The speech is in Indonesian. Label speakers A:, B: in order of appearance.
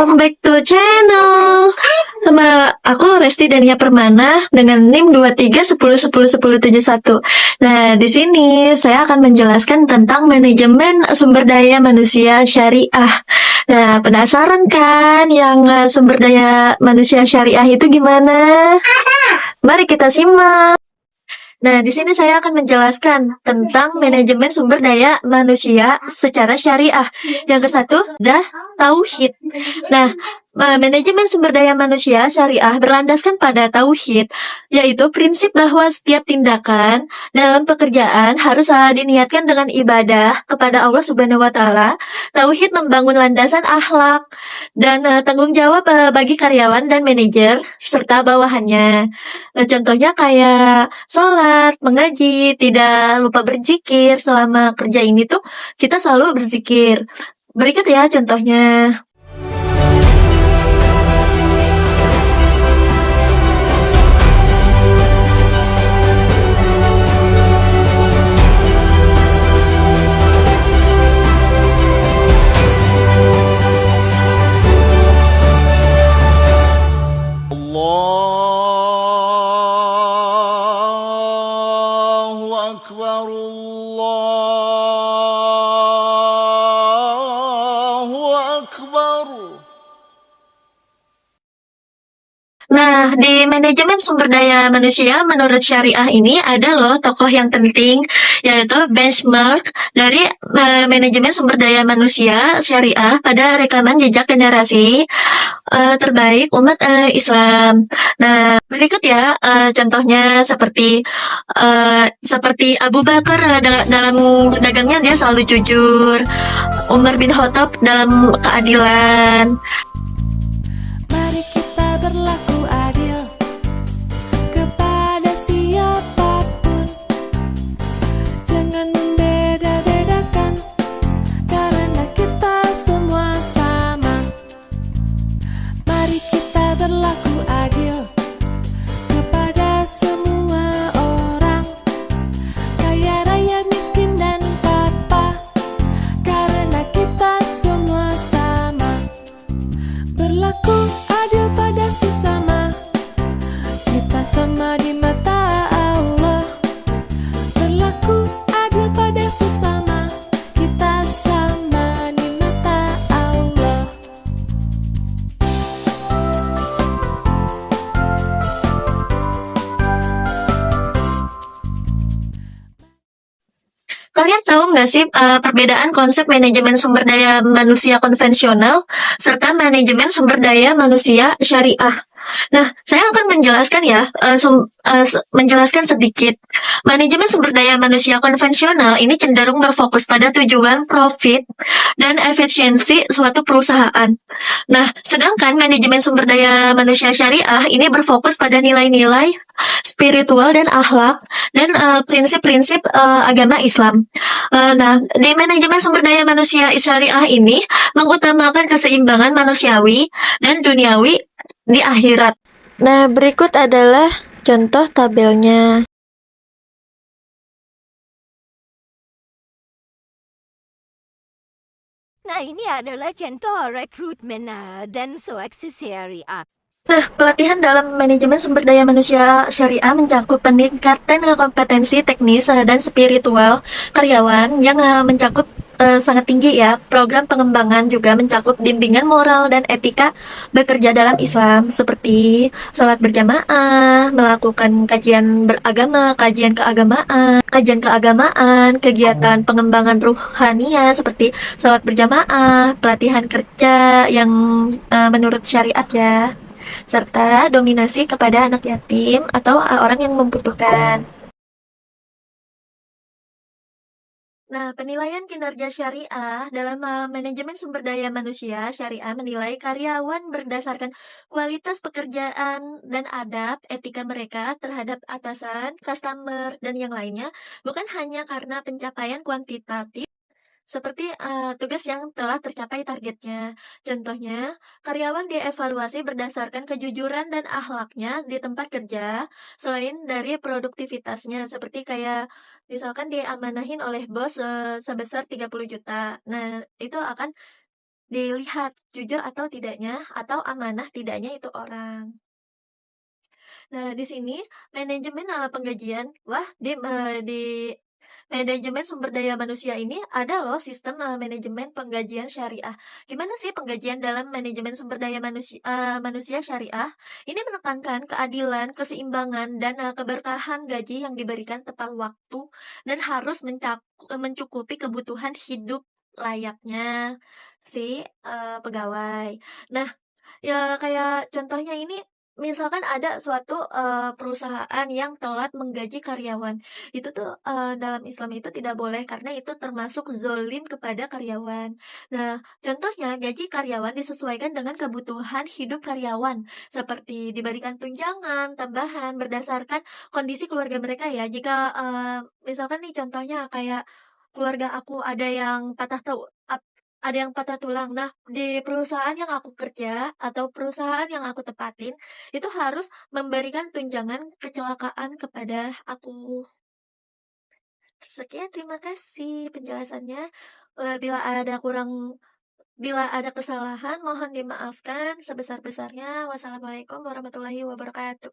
A: welcome back to channel. Sama aku Resti Dania Permana dengan NIM 2310101071. Nah, di sini saya akan menjelaskan tentang manajemen sumber daya manusia syariah. Nah, penasaran kan yang sumber daya manusia syariah itu gimana? Mari kita simak. Nah, di sini saya akan menjelaskan tentang manajemen sumber daya manusia secara syariah. Yang ke satu, dah tauhid. Nah, manajemen sumber daya manusia syariah berlandaskan pada tauhid, yaitu prinsip bahwa setiap tindakan dalam pekerjaan harus diniatkan dengan ibadah kepada Allah Subhanahu wa taala. Tauhid membangun landasan akhlak dan tanggung jawab bagi karyawan dan manajer serta bawahannya. Contohnya kayak sholat, mengaji, tidak lupa berzikir. Selama kerja ini tuh kita selalu berzikir. Berikut ya contohnya.
B: Allahu Akbar, Allahu Akbar.
A: Nah, di manajemen sumber daya manusia menurut syariah ini ada loh tokoh yang penting, yaitu benchmark dari manajemen sumber daya manusia syariah pada rekaman jejak generasi terbaik umat Islam. Nah, berikut ya contohnya seperti Abu Bakar dalam dagangnya dia selalu jujur, Umar bin Khattab dalam keadilan.
C: Mari kita berlaku adil kepada siapapun. Jangan membeda-bedakan, karena kita semua sama. Mari kita berlaku adil kepada semua orang, kaya raya miskin dan papa, karena kita semua sama. Berlaku adil pada sesama, kita sama di mata Allah. Berlaku adil pada sesama, kita sama di mata Allah.
A: Kalian tahu nggak sih perbedaan konsep manajemen sumber daya manusia konvensional serta manajemen sumber daya manusia syariah? Nah, saya akan menjelaskan ya, menjelaskan sedikit. Manajemen sumber daya manusia konvensional ini cenderung berfokus pada tujuan profit dan efisiensi suatu perusahaan. Nah, sedangkan manajemen sumber daya manusia syariah ini berfokus pada nilai-nilai spiritual dan akhlak dan prinsip-prinsip agama Islam. Nah, di manajemen sumber daya manusia syariah ini mengutamakan keseimbangan manusiawi dan duniawi di akhirat. Nah, berikut adalah contoh tabelnya.
D: Nah, ini adalah contoh rekrutmen dan seleksi syariah.
A: Nah, pelatihan dalam manajemen sumber daya manusia syariah mencakup peningkatan kompetensi teknis dan spiritual karyawan yang mencakup sangat tinggi ya. Program pengembangan juga mencakup bimbingan moral dan etika bekerja dalam Islam seperti sholat berjamaah, melakukan kajian beragama, kajian keagamaan, kegiatan pengembangan ruhania seperti sholat berjamaah, pelatihan kerja yang menurut syariat ya, serta dominasi kepada anak yatim atau orang yang membutuhkan. Nah, penilaian kinerja syariah dalam manajemen sumber daya manusia syariah menilai karyawan berdasarkan kualitas pekerjaan dan adab etika mereka terhadap atasan, customer, dan yang lainnya, bukan hanya karena pencapaian kuantitatif seperti tugas yang telah tercapai targetnya. Contohnya, karyawan dievaluasi berdasarkan kejujuran dan akhlaknya di tempat kerja, selain dari produktivitasnya, seperti kayak misalkan diamanahin oleh bos sebesar 30 juta. Nah, itu akan dilihat jujur atau tidaknya atau amanah tidaknya itu orang. Nah, di sini manajemen, penggajian wah di manajemen sumber daya manusia ini ada loh sistem, manajemen penggajian syariah. Gimana sih penggajian dalam manajemen sumber daya manusia syariah? Ini menekankan keadilan, keseimbangan, dan, keberkahan gaji yang diberikan tepat waktu dan harus mencukupi kebutuhan hidup layaknya si, pegawai. Nah, ya, kayak contohnya ini, misalkan ada suatu, perusahaan yang telat menggaji karyawan. Itu tuh, dalam Islam itu tidak boleh karena itu termasuk zolim kepada karyawan. Nah, contohnya gaji karyawan disesuaikan dengan kebutuhan hidup karyawan, seperti diberikan tunjangan tambahan berdasarkan kondisi keluarga mereka ya. Jika, misalkan nih contohnya kayak keluarga aku ada yang patah tulang. Nah, di perusahaan yang aku kerja atau perusahaan yang aku tepatin, itu harus memberikan tunjangan kecelakaan kepada aku. Sekian, terima kasih penjelasannya. Bila ada kesalahan, mohon dimaafkan sebesar-besarnya. Wassalamualaikum warahmatullahi wabarakatuh.